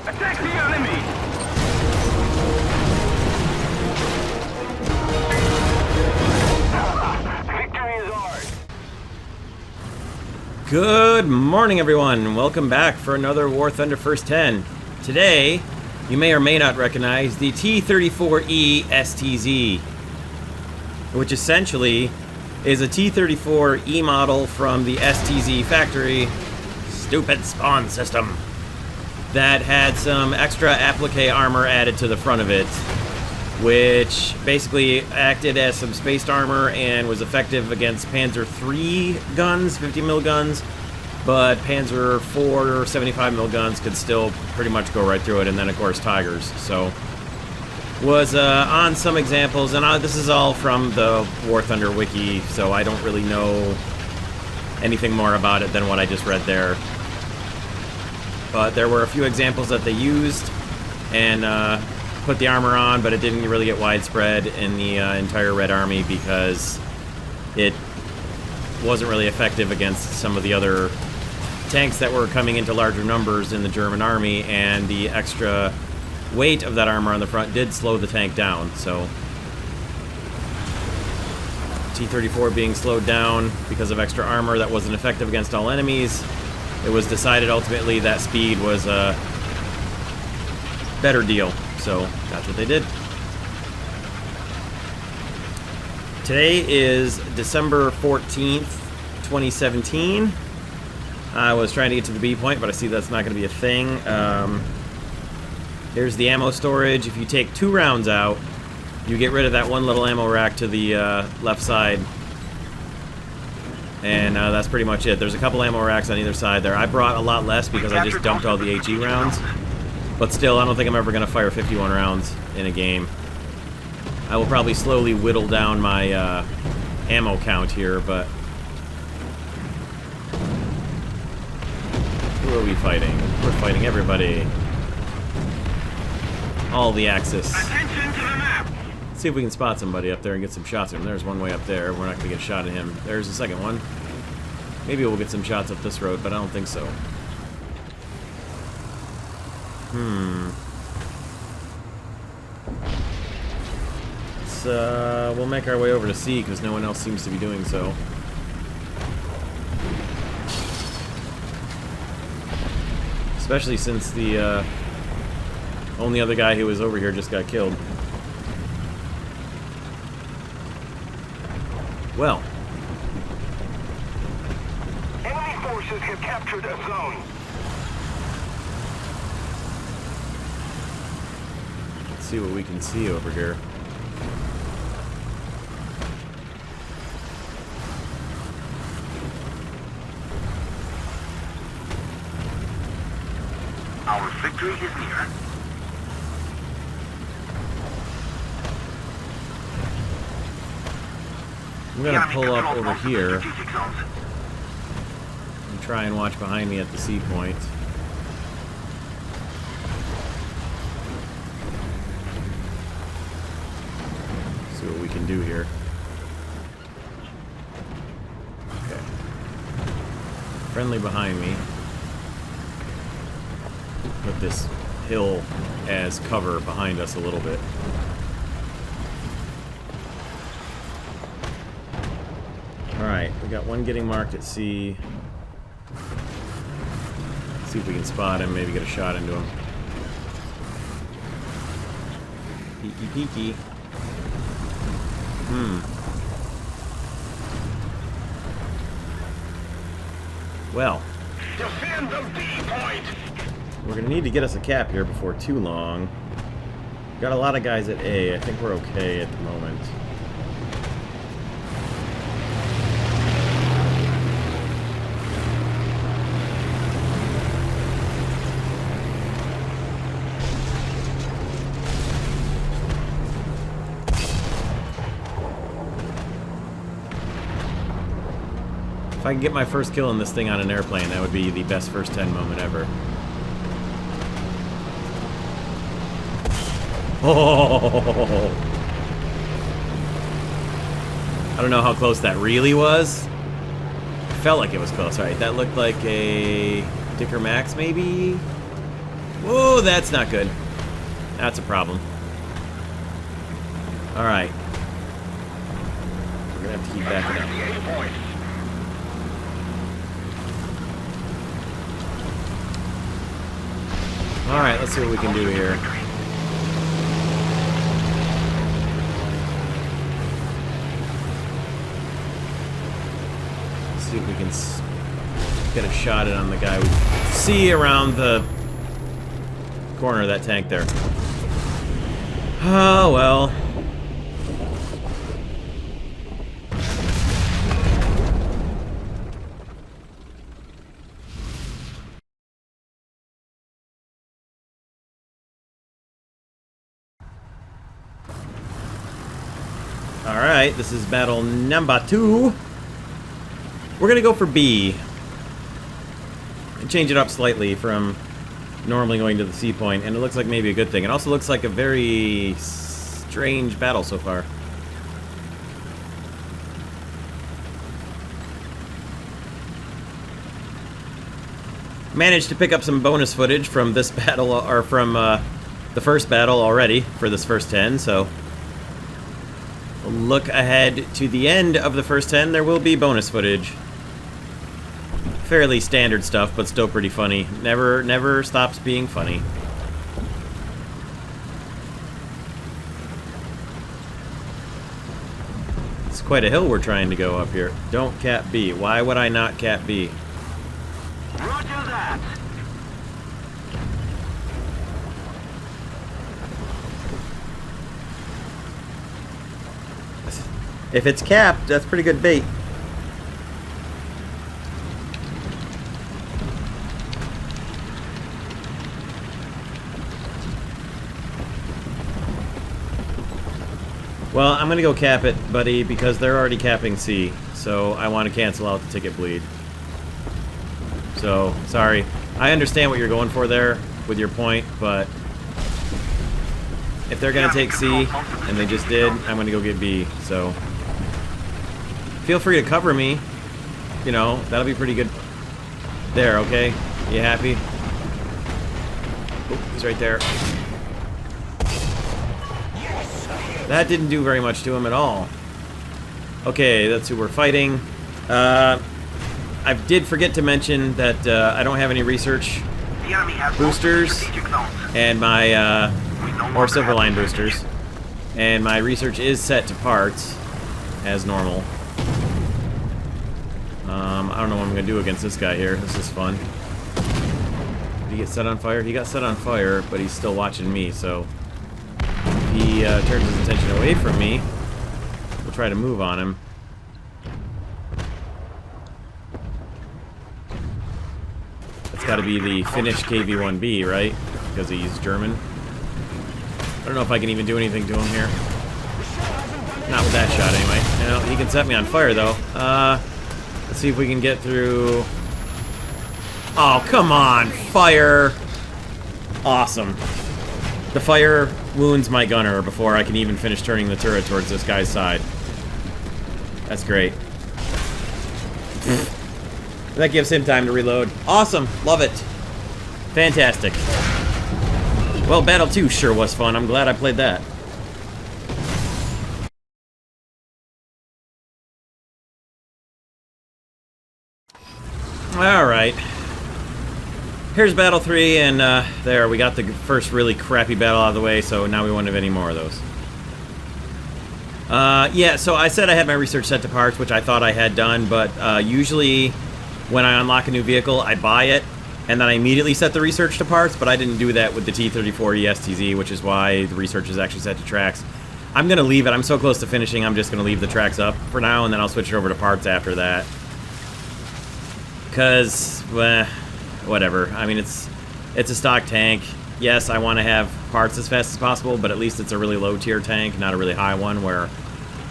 Attack the enemy! Victory is ours! Good morning, everyone. Welcome back for another War Thunder First 10. Today, you may or may not recognize the T-34E STZ, which essentially is a T-34E model from the STZ factory, stupid spawn system, that had some extra applique armor added to the front of it, which basically acted as some spaced armor and was effective against Panzer III guns, 50mm guns, but Panzer IV 75mm guns could still pretty much go right through it, and then of course Tigers. So was on some examples, and this is all from the War Thunder wiki, so I don't really know anything more about it than what I just read there. But there were a few examples that they used and put the armor on, but it didn't really get widespread in the entire Red Army because it wasn't really effective against some of the other tanks that were coming into larger numbers in the German army, and the extra weight of that armor on the front did slow the tank down. So T-34 being slowed down because of extra armor that wasn't effective against all enemies, it was decided ultimately that speed was a better deal. So that's what they did. Today is December 14th, 2017. I was trying to get to the B point, but I see that's not going to be a thing. Here's the ammo storage. If you take 2 rounds out, you get rid of that one little ammo rack to the left side. And that's pretty much it. There's a couple ammo racks on either side there. I brought a lot less because I just dumped all the HE rounds. But still, I don't think I'm ever going to fire 51 rounds in a game. I will probably slowly whittle down my ammo count here, but... Who are we fighting? We're fighting everybody. All the Axis. Attention to the map! Let's see if we can spot somebody up there and get some shots at him. There's one way up there. We're not going to get a shot at him. There's the second one. Maybe we'll get some shots up this road, but I don't think so. We'll make our way over to C because no one else seems to be doing so. Especially since the only other guy who was over here just got killed. Well. Enemy forces have captured a zone. Let's see what we can see over here. Our victory is near. I'm gonna pull up over here and try and watch behind me at the C point. See what we can do here. Okay. Friendly behind me. Put this hill as cover behind us a little bit. Alright, we got one getting marked at C. Let's see if we can spot him, maybe get a shot into him. Peeky peeky. Well. Defend the B point! We're gonna need to get us a cap here before too long. Got a lot of guys at A. I think we're okay at the moment. If I can get my first kill in this thing on an airplane, that would be the best first 10 moment ever. Oh! I don't know how close that really was. Felt like it was close. Alright, that looked like a Dicker Max, maybe? Whoa! Oh, that's not good. That's a problem. Alright. We're gonna have to keep backing up. Alright, let's see what we can do here. Let's see if we can get a shot at on the guy we see around the corner of that tank there. Oh, well. Alright, this is battle number 2. We're gonna go for B. And change it up slightly from normally going to the C point, and it looks like maybe a good thing. It also looks like a very strange battle so far. Managed to pick up some bonus footage from this battle, or from the first battle already for this first 10, so look ahead to the end of the first 10, there will be bonus footage. Fairly standard stuff, but still pretty funny. Never stops being funny. It's quite a hill we're trying to go up here. Don't cap B. Why would I not cap B? Roger that. If it's capped, that's pretty good bait. Well, I'm gonna go cap it, buddy, because they're already capping C, so I want to cancel out the ticket bleed. So, sorry. I understand what you're going for there with your point, but if they're gonna take C, and they just did, I'm gonna go get B, so feel free to cover me. You know, that'll be pretty good. There, okay? You happy? Oh, he's right there. That didn't do very much to him at all. Okay, that's who we're fighting. I did forget to mention that I don't have any research boosters and my or Silverline boosters, and my research is set to parts as normal. I don't know what I'm gonna do against this guy here. This is fun. Did he get set on fire? He got set on fire, but he's still watching me, so if he turns his attention away from me, we'll try to move on him. That's gotta be the Finnish KV-1B, right? Because he's German. I don't know if I can even do anything to him here. Not with that shot, anyway. You know, he can set me on fire, though. Let's see if we can get through. Oh, come on! Fire! Awesome. The fire wounds my gunner before I can even finish turning the turret towards this guy's side. That's great. That gives him time to reload. Awesome! Love it! Fantastic. Well, Battle 2 sure was fun. I'm glad I played that. Alright. Here's Battle 3, and there, we got the first really crappy battle out of the way, so now we won't have any more of those. Yeah, so I said I had my research set to parts, which I thought I had done, but usually when I unlock a new vehicle, I buy it, and then I immediately set the research to parts, but I didn't do that with the T-34E STZ, which is why the research is actually set to tracks. I'm going to leave it. I'm so close to finishing, I'm just going to leave the tracks up for now, and then I'll switch it over to parts after that. Because, whatever. I mean, it's a stock tank. Yes, I want to have parts as fast as possible, but at least it's a really low-tier tank, not a really high one, where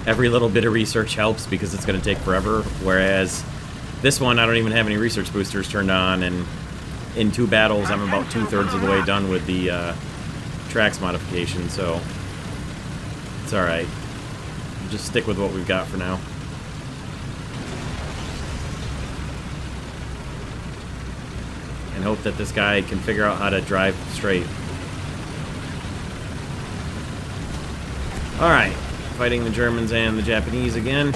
every little bit of research helps because it's going to take forever, whereas this one, I don't even have any research boosters turned on, and in 2 battles, I'm about 2/3 of the way done with the tracks modification, so it's alright. Just stick with what we've got for now. And hope that this guy can figure out how to drive straight. Alright, fighting the Germans and the Japanese again.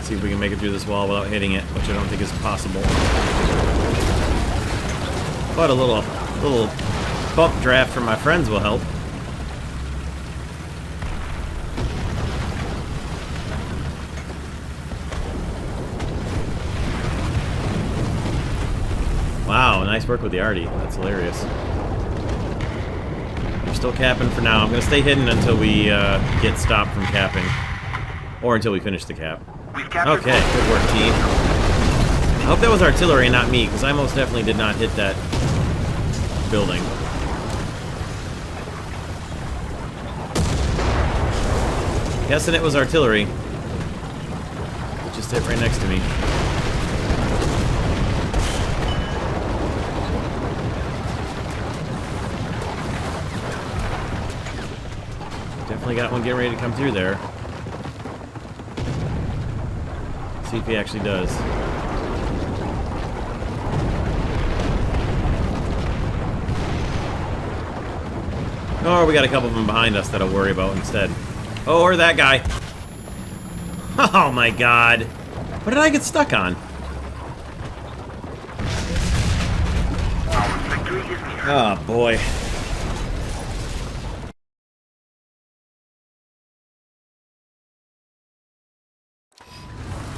See if we can make it through this wall without hitting it, which I don't think is possible. But a little bump draft from my friends will help. Wow, nice work with the Arty. That's hilarious. We're still capping for now. I'm going to stay hidden until we get stopped from capping. Or until we finish the cap. Okay, good work, team. I hope that was artillery and not me, because I most definitely did not hit that building. Guessing it was artillery. It just hit right next to me. Definitely got one getting ready to come through there. See if he actually does. Or we got a couple of them behind us that I'll worry about instead. Oh, or that guy. Oh my god. What did I get stuck on? Oh boy.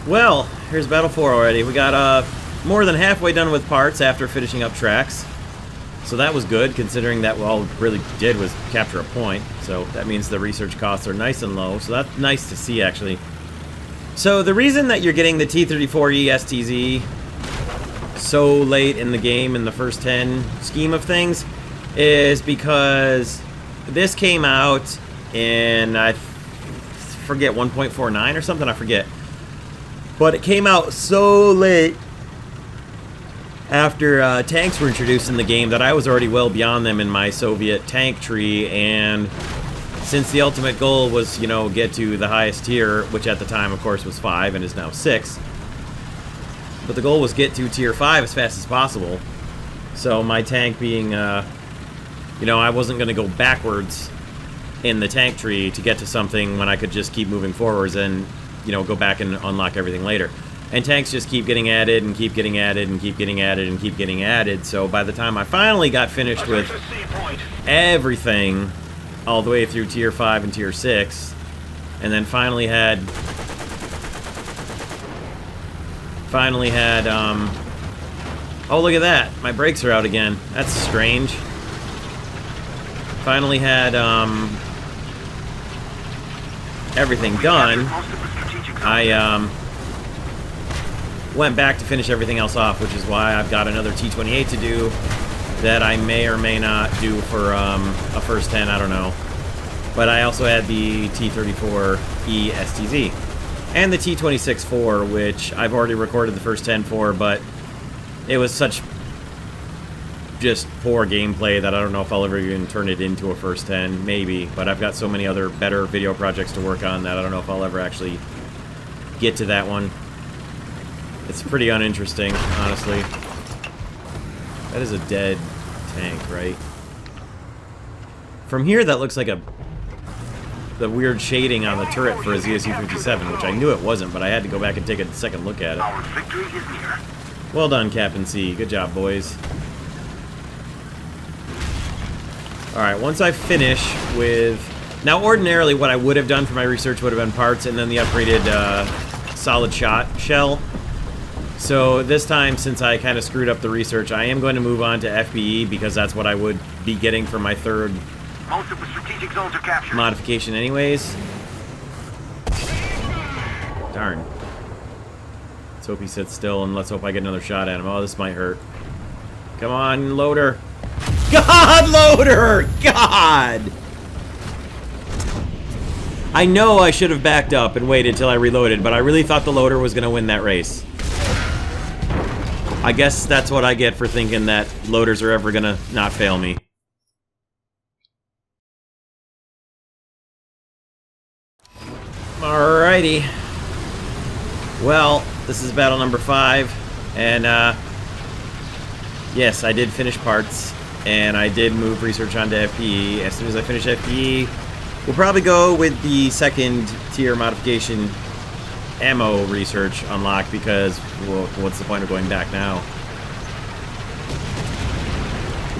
Well, here's Battle 4 already. We got more than halfway done with parts after finishing up tracks. So that was good, considering that all we really did was capture a point. So that means the research costs are nice and low. So that's nice to see, actually. So the reason that you're getting the T-34E STZ so late in the game, in the first 10 scheme of things, is because this came out in, I forget, 1.49 or something? I forget. But it came out so late after tanks were introduced in the game that I was already well beyond them in my Soviet tank tree, and since the ultimate goal was, you know, get to the highest tier, which at the time, of course, was 5 and is now 6, but the goal was get to tier 5 as fast as possible. So my tank being, you know, I wasn't going to go backwards in the tank tree to get to something when I could just keep moving forwards and, you know, go back and unlock everything later. And tanks just keep getting added and keep getting added and keep getting added and keep getting added. So by the time I finally got finished with everything all the way through tier 5 and tier 6, and then finally had oh, look at that, my brakes are out again. That's strange. Finally had everything done. I went back to finish everything else off, which is why I've got another T-28 to do that I may or may not do for a first 10, I don't know. But I also had the T-34E STZ and the T-26-4, which I've already recorded the first 10 for, but it was such just poor gameplay that I don't know if I'll ever even turn it into a first 10, maybe. But I've got so many other better video projects to work on that I don't know if I'll ever actually get to that one. It's pretty uninteresting, honestly. That is a dead tank, right? From here, that looks like the weird shading on the turret for a ZSU-57, which I knew it wasn't, but I had to go back and take a second look at it. Well done, Captain C. Good job, boys. Alright, once I finish with... Now, ordinarily, what I would have done for my research would have been parts and then the upgraded solid shot shell. So this time, since I kind of screwed up the research, I am going to move on to FBE because that's what I would be getting for my third Most of the strategic zones are captured. modification anyways. Darn. Let's hope he sits still and let's hope I get another shot at him. Oh, this might hurt. Come on, loader. God, loader! God! I know I should have backed up and waited till I reloaded, but I really thought the loader was going to win that race. I guess that's what I get for thinking that loaders are ever gonna not fail me. Alrighty. Well, this is battle number 5, and yes, I did finish parts, and I did move research onto FPE. As soon as I finish FPE, we'll probably go with the second tier modification ammo research unlocked, because, well, what's the point of going back now?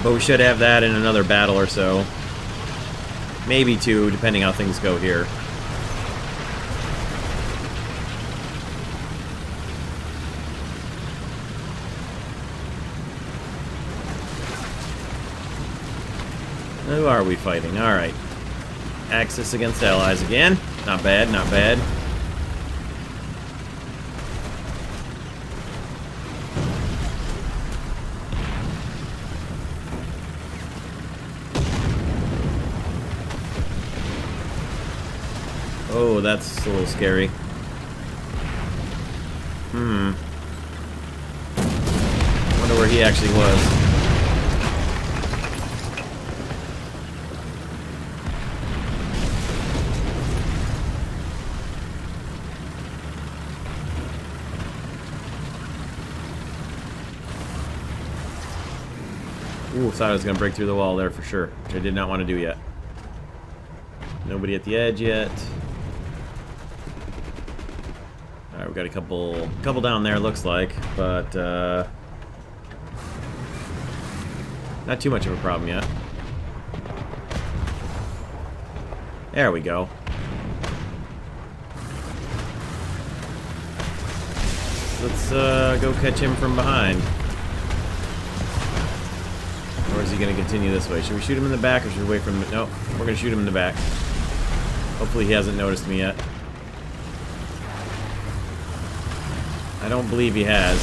But we should have that in another battle or so. Maybe 2, depending how things go here. Who are we fighting? Alright. Axis against allies again. Not bad, not bad. Oh, that's a little scary. Wonder where he actually was. Ooh, thought I was going to break through the wall there for sure, which I did not want to do yet. Nobody at the edge yet. Alright, we've got a couple down there, looks like, but not too much of a problem yet. There we go. Let's go catch him from behind. Or is he going to continue this way? Should we shoot him in the back, or should we wait for him? No, we're going to shoot him in the back. Hopefully he hasn't noticed me yet. I don't believe he has.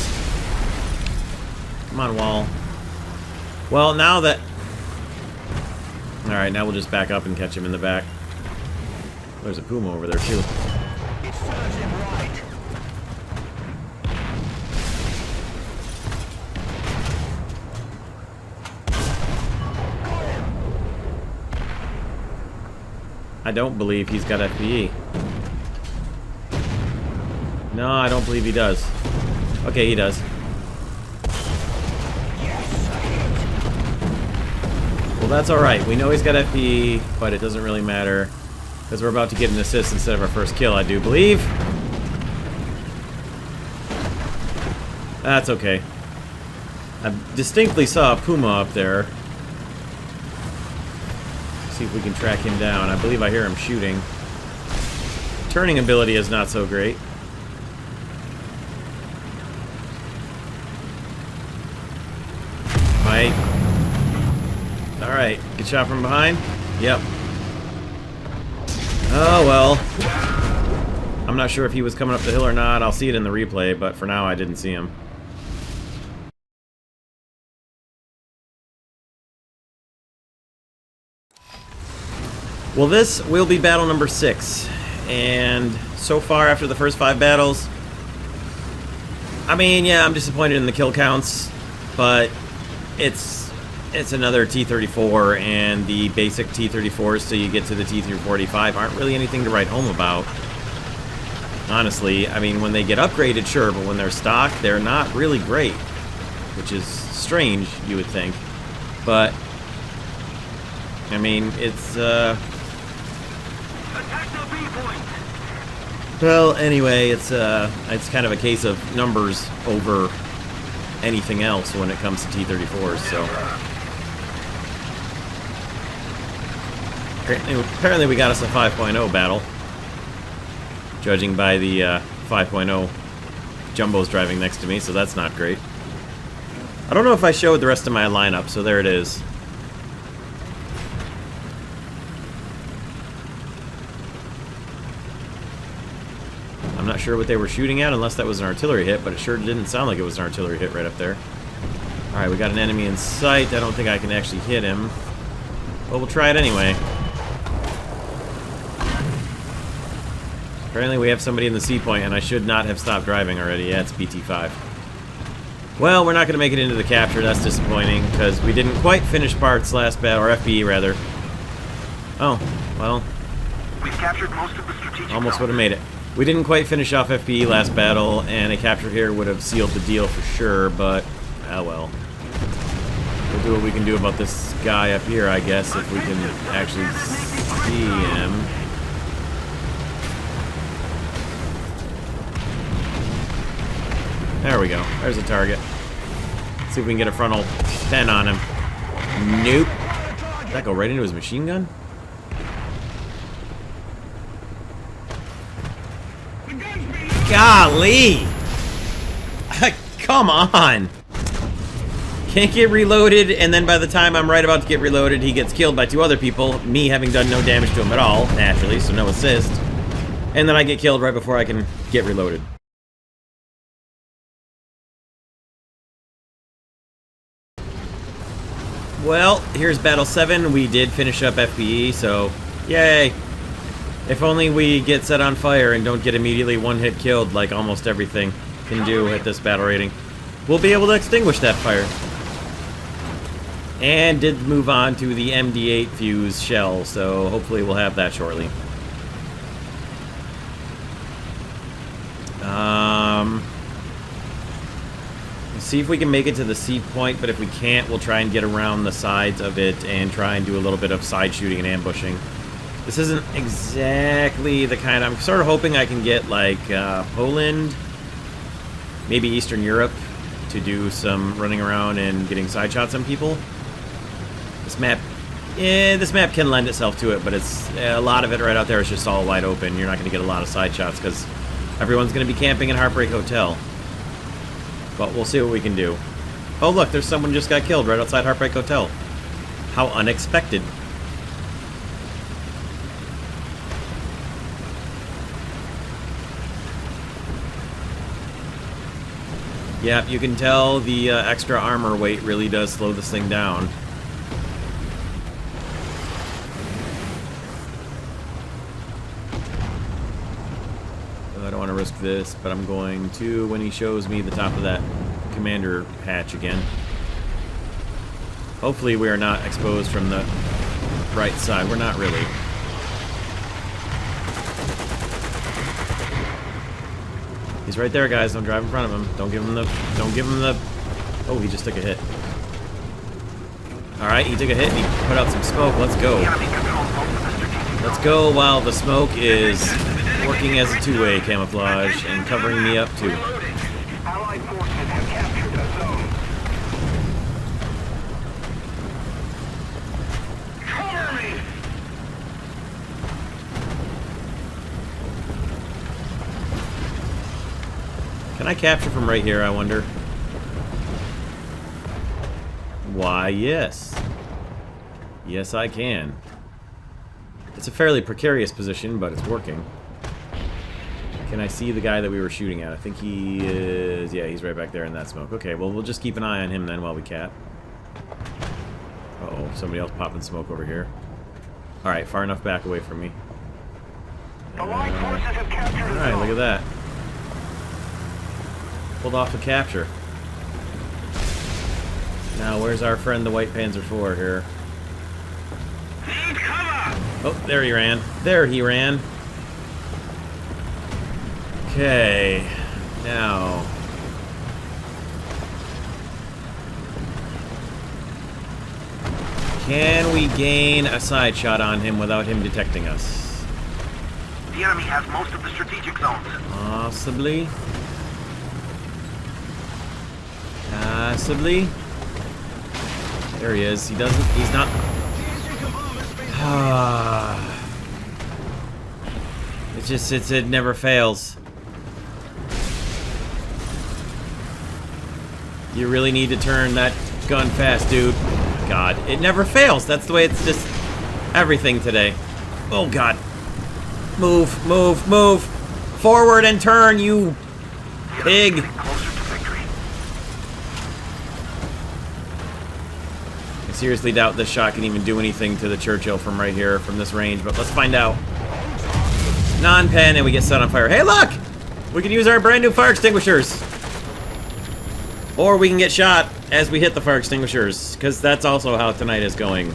Come on, wall. Well, now that... Alright, now we'll just back up and catch him in the back. There's a Puma over there, too. It serves him right. I don't believe he's got FPE. No, I don't believe he does. Okay, he does. Well, that's alright. We know he's got FPE, but it doesn't really matter, because we're about to get an assist instead of our first kill, I do believe. That's okay. I distinctly saw a Puma up there. See if we can track him down. I believe I hear him shooting. Turning ability is not so great. Might. Alright, good shot from behind. Yep. Oh well. I'm not sure if he was coming up the hill or not. I'll see it in the replay, but for now I didn't see him. Well, this will be battle number 6, and so far after the first 5 battles, I mean, yeah, I'm disappointed in the kill counts, but it's another T-34, and the basic T-34s till you get to the T-34E aren't really anything to write home about. Honestly, I mean, when they get upgraded, sure, but when they're stock, they're not really great, which is strange, you would think. But I mean, it's well, anyway, it's kind of a case of numbers over anything else when it comes to T-34s, so apparently we got us a 5.0 battle, judging by the 5.0 Jumbo's driving next to me, so that's not great. I don't know if I showed the rest of my lineup, so there it is. I'm not sure what they were shooting at, unless that was an artillery hit, but it sure didn't sound like it was an artillery hit right up there. Alright, we got an enemy in sight. I don't think I can actually hit him. But we'll try it anyway. Apparently we have somebody in the C point, and I should not have stopped driving already. Yeah, it's BT5. Well, we're not going to make it into the capture. That's disappointing, because we didn't quite finish parts last battle, or FBE rather. Oh, well. We've captured most of the strategic Almost would have made it. We didn't quite finish off FPE last battle, and a capture here would have sealed the deal for sure, but, oh well. We'll do what we can do about this guy up here, I guess, if we can actually see him. There we go. There's a target. Let's see if we can get a frontal 10 on him. Nope. Did that go right into his machine gun? Golly! Come on! Can't get reloaded, and then by the time I'm right about to get reloaded, he gets killed by 2 other people, me having done no damage to him at all, naturally, so no assist. And then I get killed right before I can get reloaded. Well, here's Battle 7. We did finish up FPE, so yay! If only we get set on fire and don't get immediately one-hit killed like almost everything can do at this battle rating, we'll be able to extinguish that fire. And did move on to the MD8 fuse shell, so hopefully we'll have that shortly. Let's see if we can make it to the C point, but if we can't, we'll try and get around the sides of it and try and do a little bit of side shooting and ambushing. This isn't exactly the kind. I'm sort of hoping I can get, like, Poland, maybe Eastern Europe, to do some running around and getting side shots on people. This map can lend itself to it, but it's a lot of it right out there is just all wide open. You're not going to get a lot of side shots because everyone's going to be camping in Heartbreak Hotel. But we'll see what we can do. Oh, look, there's someone just got killed right outside Heartbreak Hotel. How unexpected. Yeah, you can tell the extra armor weight really does slow this thing down. I don't want to risk this, but I'm going to when he shows me the top of that commander hatch again. Hopefully we are not exposed from the right side. We're not really. He's right there, guys. Don't drive in front of him. Don't give him the... Oh, he just took a hit. Alright, he took a hit and he put out some smoke. Let's go. Let's go while the smoke is working as a two-way camouflage and covering me up, too. Allied forces have captured a zone. Cover me! Can I capture from right here, I wonder? Why, yes. Yes, I can. It's a fairly precarious position, but it's working. Can I see the guy that we were shooting at? I think he is... Yeah, he's right back there in that smoke. Okay, well, we'll just keep an eye on him then while we cap. Uh-oh, somebody else popping smoke over here. Alright, far enough back away from me. Allied forces have captured a Alright, zone. look at that. Pulled off a capture. Now, where's our friend the White Panzer IV here? Need cover! Oh, there he ran. There he ran. Okay. Now. Can we gain a side shot on him without him detecting us? The enemy has most of the strategic zones. Possibly. Possibly. There he is. He doesn't. He's not. It never fails. You really need to turn that gun fast, dude. God, it never fails. That's the way it's just everything today. Oh, God. Move, move, move. Forward and turn, you pig. I seriously doubt this shot can even do anything to the Churchill from right here, from this range, but let's find out. Non-pen, and we get set on fire. Hey, look! We can use our brand new fire extinguishers. Or we can get shot as we hit the fire extinguishers, because that's also how tonight is going.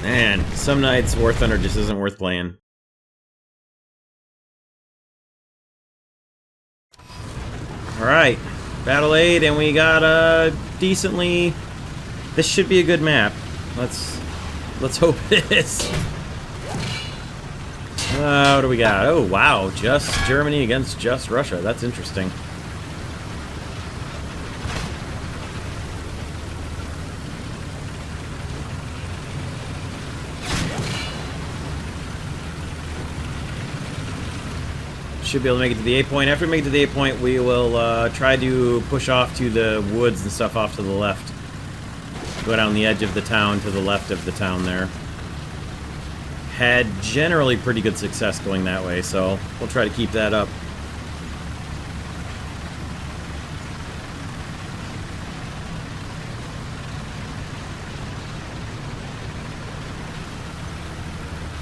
Man, some nights War Thunder just isn't worth playing. Alright, Battle 8, and we got a decently... This should be a good map. Let's hope it is. What do we got? Oh, wow, just Germany against just Russia. That's interesting. Should be able to make it to the A point. After we make it to the A point, we will try to push off to the woods and stuff off to the left. Go down the edge of the town to the left of the town there. Had generally pretty good success going that way, so we'll try to keep that up.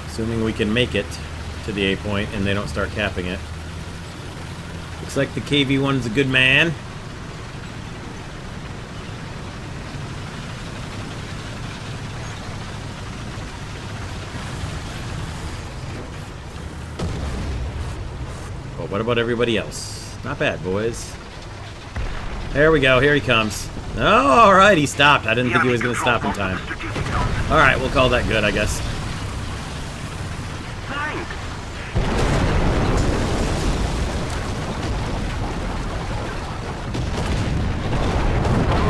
Assuming we can make it to the A point and they don't start capping it. Looks like the KV-1's a good man. But what about everybody else? Not bad, boys. There we go. Here he comes. Oh, all right. He stopped. I didn't think he was going to stop in time. All right. We'll call that good, I guess.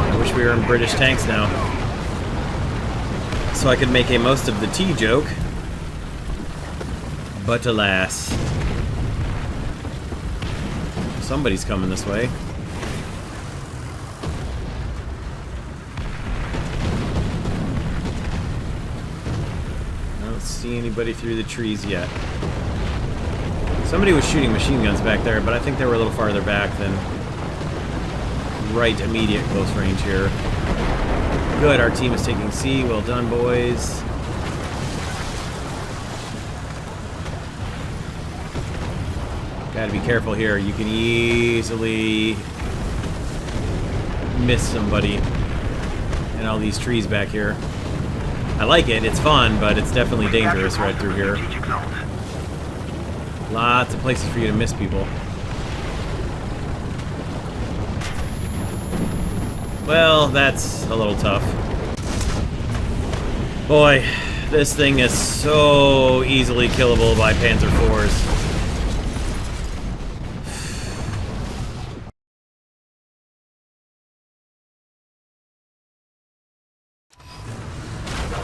I wish we were in British tanks now, so I could make a most of the tea joke. But alas. Somebody's coming this way. I don't see anybody through the trees yet. Somebody was shooting machine guns back there, but I think they were a little farther back than right immediate close range here. Good, our team is taking C. Well done, boys. Gotta be careful here. You can easily miss somebody in all these trees back here. I like it. It's fun, but it's definitely dangerous right through here. Lots of places for you to miss people. Well, that's a little tough. Boy, this thing is so easily killable by Panzer IVs.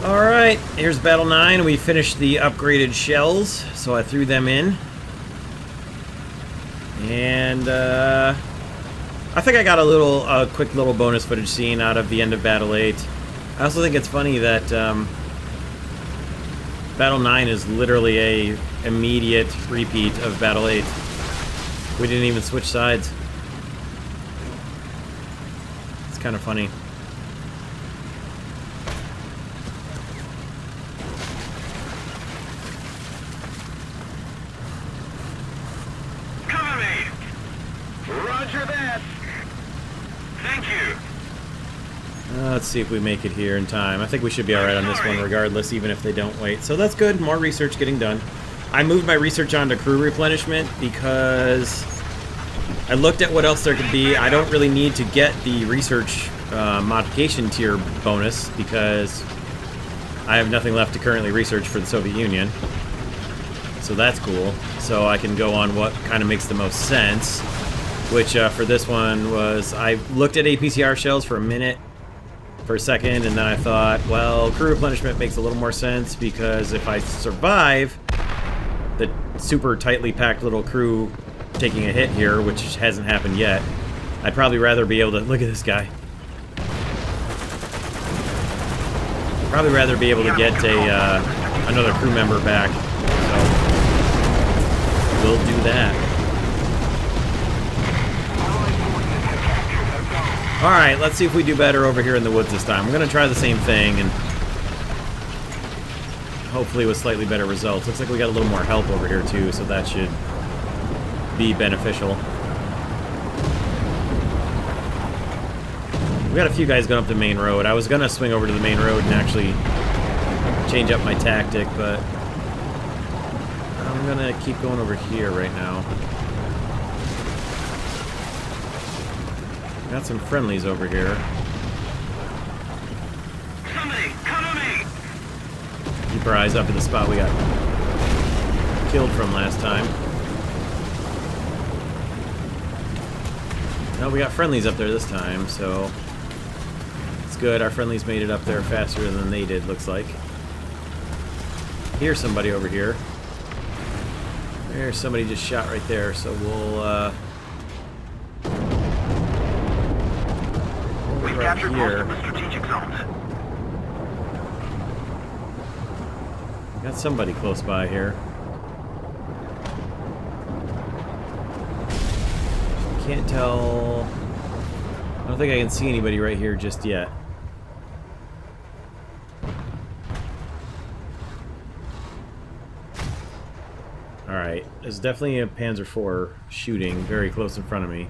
Alright, here's Battle 9. We finished the upgraded shells, so I threw them in. And, I think I got a quick little bonus footage scene out of the end of Battle 8. I also think it's funny that, Battle 9 is literally a immediate repeat of Battle 8. We didn't even switch sides. It's kind of funny. Let's see if we make it here in time. I think we should be alright on this one regardless, even if they don't wait. So that's good. More research getting done. I moved my research onto crew replenishment because I looked at what else there could be. I don't really need to get the research modification tier bonus because I have nothing left to currently research for the Soviet Union. So that's cool. So I can go on what kind of makes the most sense, which for this one was I looked at APCR shells for a second, and then I thought, well, crew replenishment makes a little more sense because if I survive the super tightly packed little crew taking a hit here, which hasn't happened yet, I'd probably rather be able to look at this guy. Probably rather be able to get another crew member back. So we'll do that. Alright, let's see if we do better over here in the woods this time. We're going to try the same thing, and hopefully with slightly better results. Looks like we got a little more help over here, too, so that should be beneficial. We got a few guys going up the main road. I was going to swing over to the main road and actually change up my tactic, but I'm gonna keep going over here right now. Got some friendlies over here. Somebody, cover me! Keep our eyes up at the spot we got killed from last time. No, we got friendlies up there this time, so it's good. Our friendlies made it up there faster than they did, looks like. Here's somebody over here. There's somebody just shot right there, so we'll We've right captured most here. of the strategic zones. Got somebody close by here. Can't tell. I don't think I can see anybody right here just yet. Alright, there's definitely a Panzer IV shooting very close in front of me.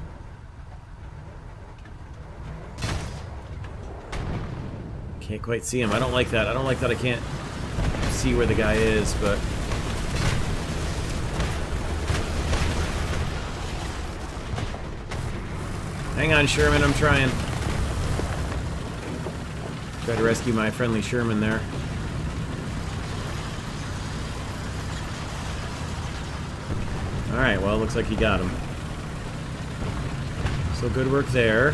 Can't quite see him. I don't like that. I don't like that I can't see where the guy is, but... Hang on, Sherman, I'm trying. Try to rescue my friendly Sherman there. Alright, well, looks like he got him. So good work there.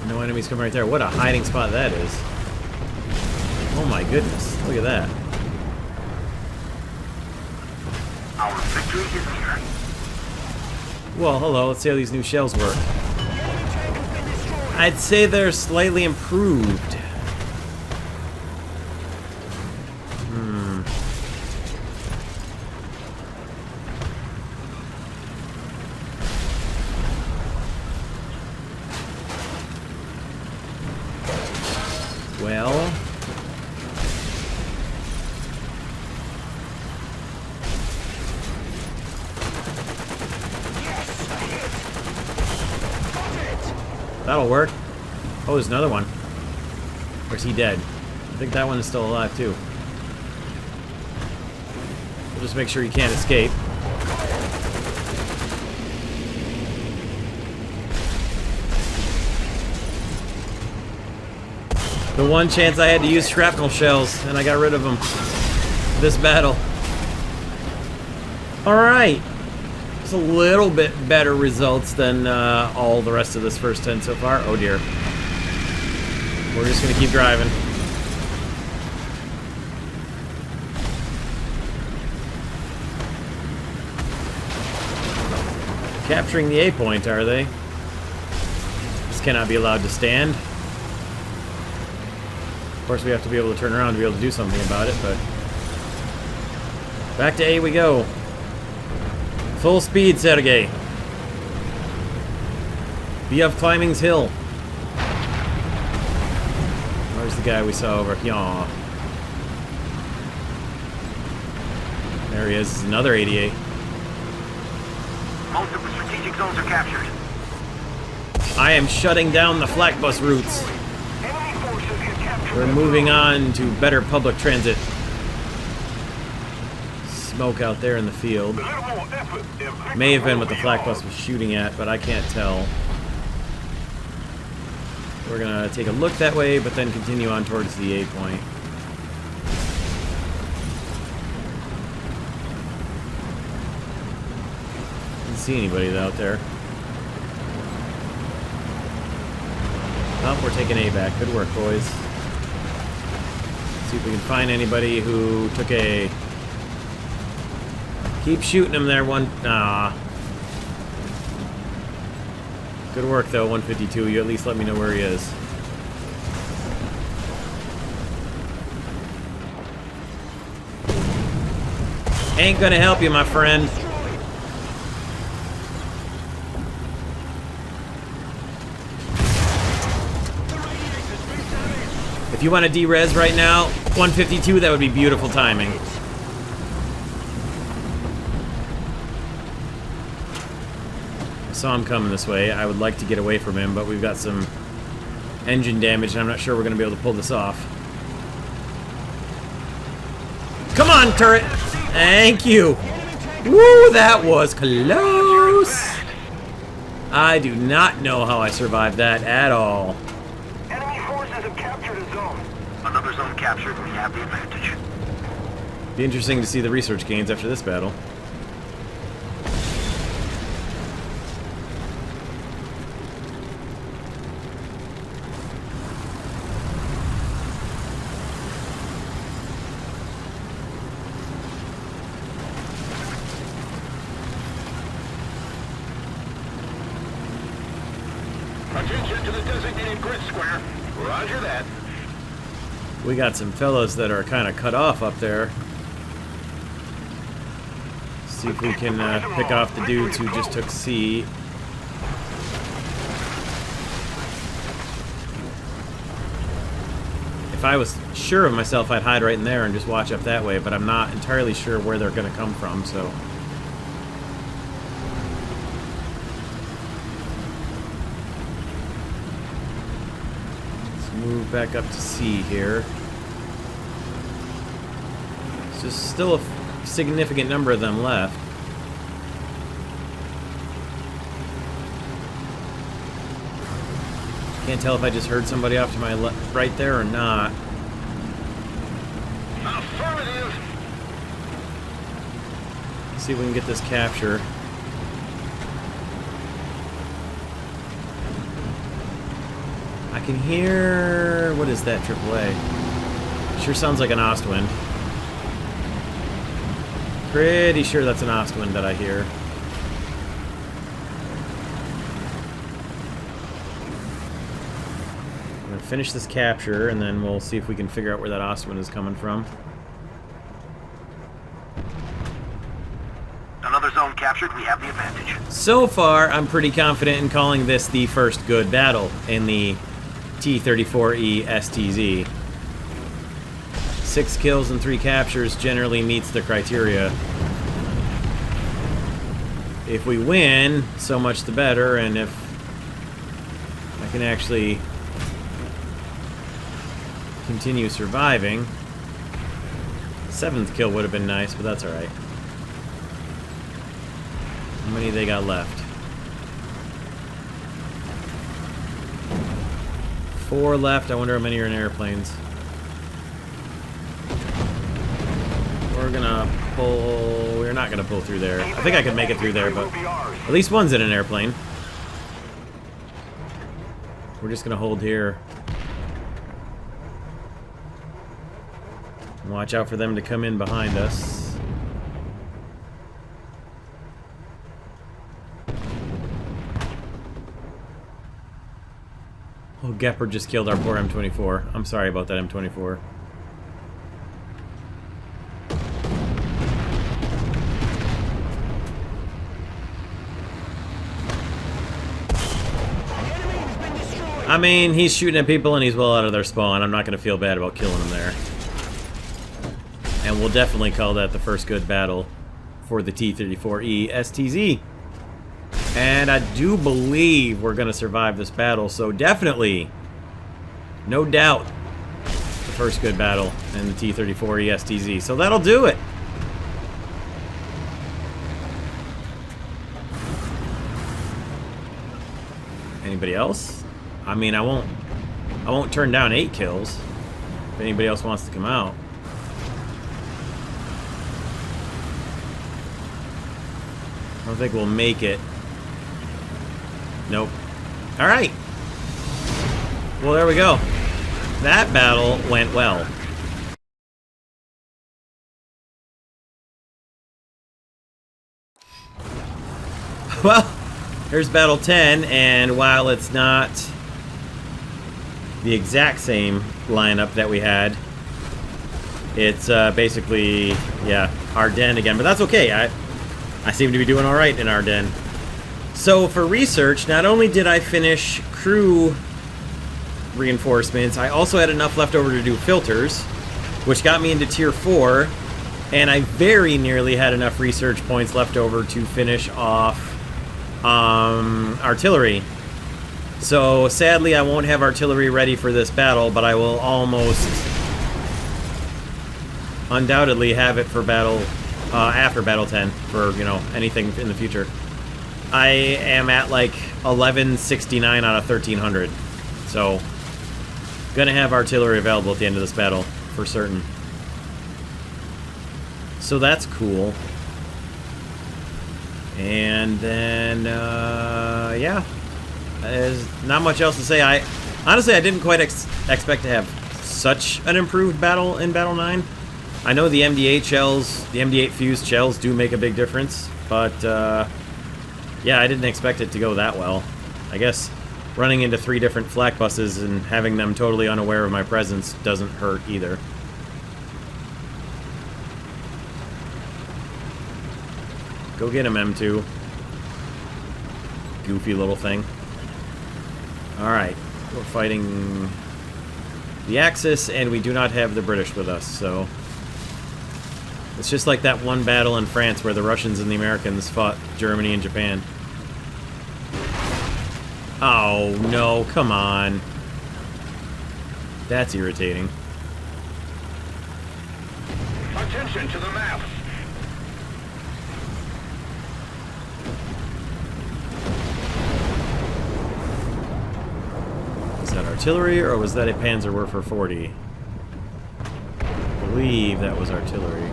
No enemies come right there. What a hiding spot that is. Oh my goodness, look at that. Our victory is near. Well, hello, let's see how these new shells work. I'd say they're slightly improved. Well... That'll work. Oh, there's another one. Or is he dead? I think that one is still alive, too. We'll just make sure he can't escape. The one chance I had to use shrapnel shells, and I got rid of them. This battle. Alright. It's a little bit better results than all the rest of this first 10 so far. Oh dear. We're just gonna keep driving. Capturing the A point, are they? This cannot be allowed to stand. Of course, we have to be able to turn around to be able to do something about it, but... Back to A we go. Full speed, Sergei. Be up Climbing's Hill. Where's the guy we saw over here? There he is. It's another 88. Most of the strategic zones are captured. I am shutting down the flak bus routes. Enemy forces have captured. We're moving on to better public transit. Smoke out there in the field. May have been what the flak bus was shooting at, but I can't tell. We're gonna take a look that way, but then continue on towards the A point. Didn't see anybody out there. Oh, we're taking A back. Good work, boys. See if we can find anybody who took A. Keep shooting him there, one. Ah. Good work, though, 152. You at least let me know where he is. Ain't gonna help you, my friend. If you want to de-res right now, 152, that would be beautiful timing. Saw him coming this way. I would like to get away from him, but we've got some engine damage, and I'm not sure we're going to be able to pull this off. on, turret! Thank you! Woo, that was close! I do not know how I survived that at all. Enemy forces have captured a zone. Another zone captured. We have the advantage. Be interesting to see the research gains after this battle. Attention to the designated grid square. Roger that. We got some fellows that are kind of cut off up there. See if we can pick off the dudes who just took C. If I was sure of myself, I'd hide right in there and just watch up that way, but I'm not entirely sure where they're going to come from, so... Move back up to C here. There's still a significant number of them left. Can't tell if I just heard somebody off to my right there or not. Affirmative. Let's see if we can get this capture. I can hear... What is that, AAA? Sure sounds like an Ostwind. Pretty sure that's an Ostwind that I hear. I'm gonna finish this capture, and then we'll see if we can figure out where that Ostwind is coming from. Another zone captured. We have the advantage. So far, I'm pretty confident in calling this the first good battle in the T-34E STZ. 6 kills and 3 captures generally meets the criteria. If we win, so much the better, and if I can actually continue surviving, 7th kill would have been nice, but that's alright. How many they got left? 4 left. I wonder how many are in airplanes. We're gonna pull... We're not gonna pull through there. I think I could make it through there, but at least one's in an airplane. We're just gonna hold here. Watch out for them to come in behind us. Oh, Gepard just killed our poor M24. I'm sorry about that, M24. I mean, he's shooting at people and he's well out of their spawn. I'm not going to feel bad about killing him there. And we'll definitely call that the first good battle for the T-34E STZ. And I do believe we're going to survive this battle, so definitely, no doubt, the first good battle in the T-34E STZ. So that'll do it. Anybody else? I mean, I won't turn down 8 kills if anybody else wants to come out. I don't think we'll make it. Nope. Alright. Well, there we go. That battle went well. Well, here's Battle 10, and while it's not the exact same lineup that we had, it's basically, yeah, Ardennes again. But that's okay. I seem to be doing alright in Ardennes. So for research, not only did I finish crew reinforcements, I also had enough left over to do filters, which got me into tier 4, and I very nearly had enough research points left over to finish off artillery. So sadly I won't have artillery ready for this battle, but I will almost undoubtedly have it for battle after Battle 10 for, you know, anything in the future. I am at like 1169 out of 1300, so gonna have artillery available at the end of this battle for certain. So that's cool. And then yeah, there's not much else to say. Honestly, I didn't quite expect to have such an improved battle in Battle 9. I know the MD8 shells, the MD8 fused shells do make a big difference, but yeah, I didn't expect it to go that well. I guess running into 3 different flak buses and having them totally unaware of my presence doesn't hurt either. Go get him, M2. Goofy little thing. Alright, we're fighting the Axis, and we do not have the British with us, so... It's just like that one battle in France where the Russians and the Americans fought Germany and Japan. Oh, no, come on. That's irritating. Attention to the map. Was that artillery, or was that a Panzerwerfer 40? I believe that was artillery.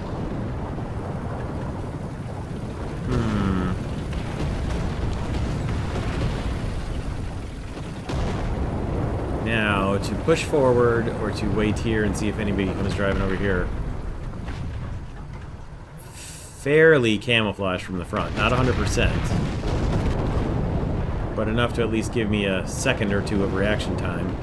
Now, to push forward, or to wait here and see if anybody comes driving over here. Fairly camouflaged from the front. Not 100%. But enough to at least give me a second or two of reaction time.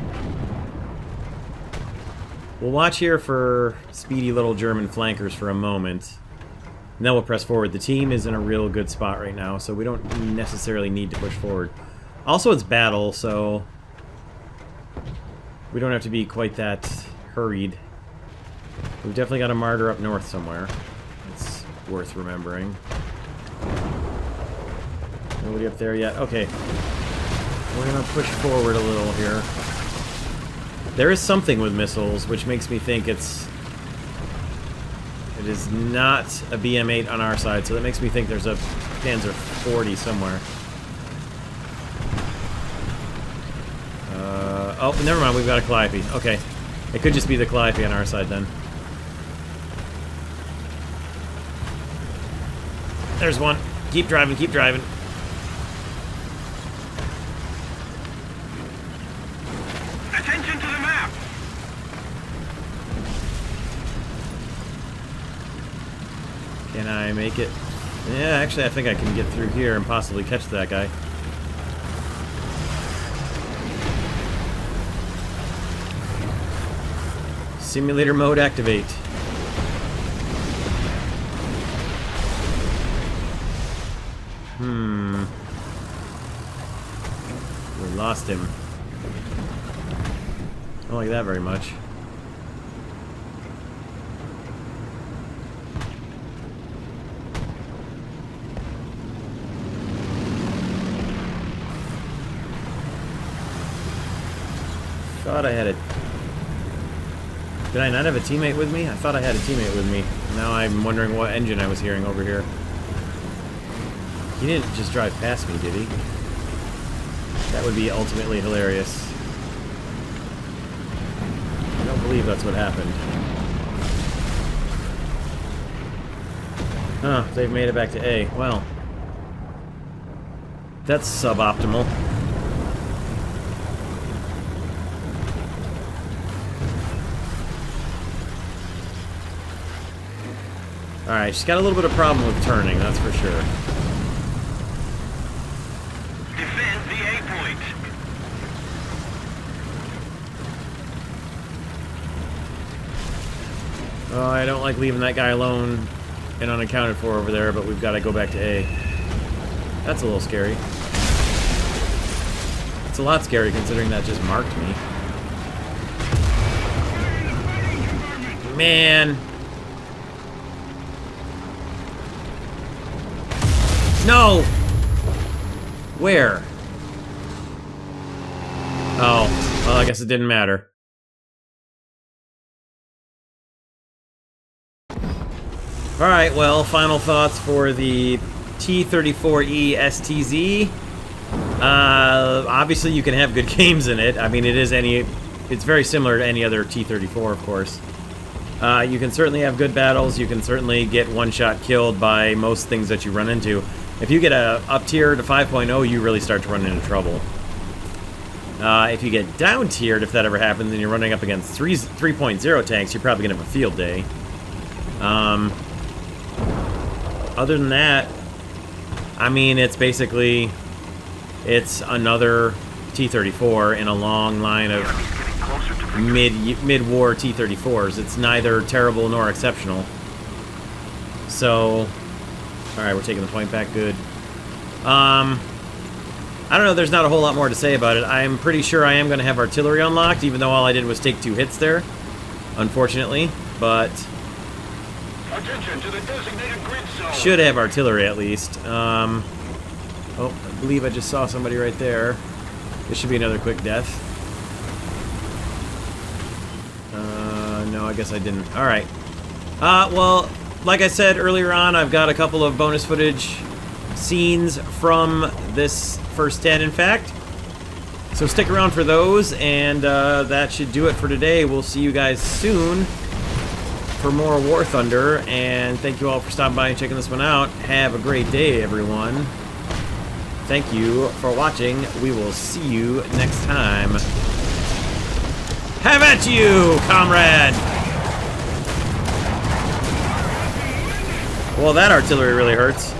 We'll watch here for speedy little German flankers for a moment. And then we'll press forward. The team is in a real good spot right now, so we don't necessarily need to push forward. Also, it's battle, so... we don't have to be quite that hurried. We've definitely got a martyr up north somewhere. It's worth remembering. Nobody up there yet? Okay. We're gonna push forward a little here. There is something with missiles, which makes me think it is not a BM-8 on our side, so that makes me think there's a Panzer 40 somewhere. Oh, never mind, we've got a Calliope. Okay. It could just be the Calliope on our side, then. There's one. Keep driving, keep driving. Attention to the map. Can I make it? Yeah, actually, I think I can get through here and possibly catch that guy. Simulator mode activate. We lost him. I don't like that very much. Thought I had a... Did I not have a teammate with me? I thought I had a teammate with me. Now I'm wondering what engine I was hearing over here. He didn't just drive past me, did he? That would be ultimately hilarious. I don't believe that's what happened. Huh, they've made it back to A. Well, that's suboptimal. Alright, she's got a little bit of problem with turning, that's for sure. Defend the A point. Oh, I don't like leaving that guy alone and unaccounted for over there, but we've got to go back to A. That's a little scary. It's a lot scary considering that just marked me. Man. No! Where? Oh, well, I guess it didn't matter. Alright, well, final thoughts for the T-34E STZ. Obviously you can have good games in it. I mean, it's very similar to any other T-34, of course. You can certainly have good battles. You can certainly get one-shot killed by most things that you run into. If you get a up tier to 5.0, you really start to run into trouble. If you get down tiered, if that ever happens, and you're running up against 3.0 tanks, you're probably gonna have a field day. Other than that, I mean, it's another T-34 in a long line of mid-war T-34s. It's neither terrible nor exceptional. So, alright, we're taking the point back, good. I don't know, there's not a whole lot more to say about it. I'm pretty sure I am going to have artillery unlocked, even though all I did was take 2 hits there, unfortunately, but Attention to the designated grid zone. should have artillery at least. Oh, I believe I just saw somebody right there. This should be another quick death. No, I guess I didn't. Alright. Well, like I said earlier on, I've got a couple of bonus footage scenes from this first 10, in fact. So stick around for those, and that should do it for today. We'll see you guys soon for more War Thunder, and thank you all for stopping by and checking this one out. Have a great day, everyone. Thank you for watching. We will see you next time. Have at you, comrade! Well, that artillery really hurts.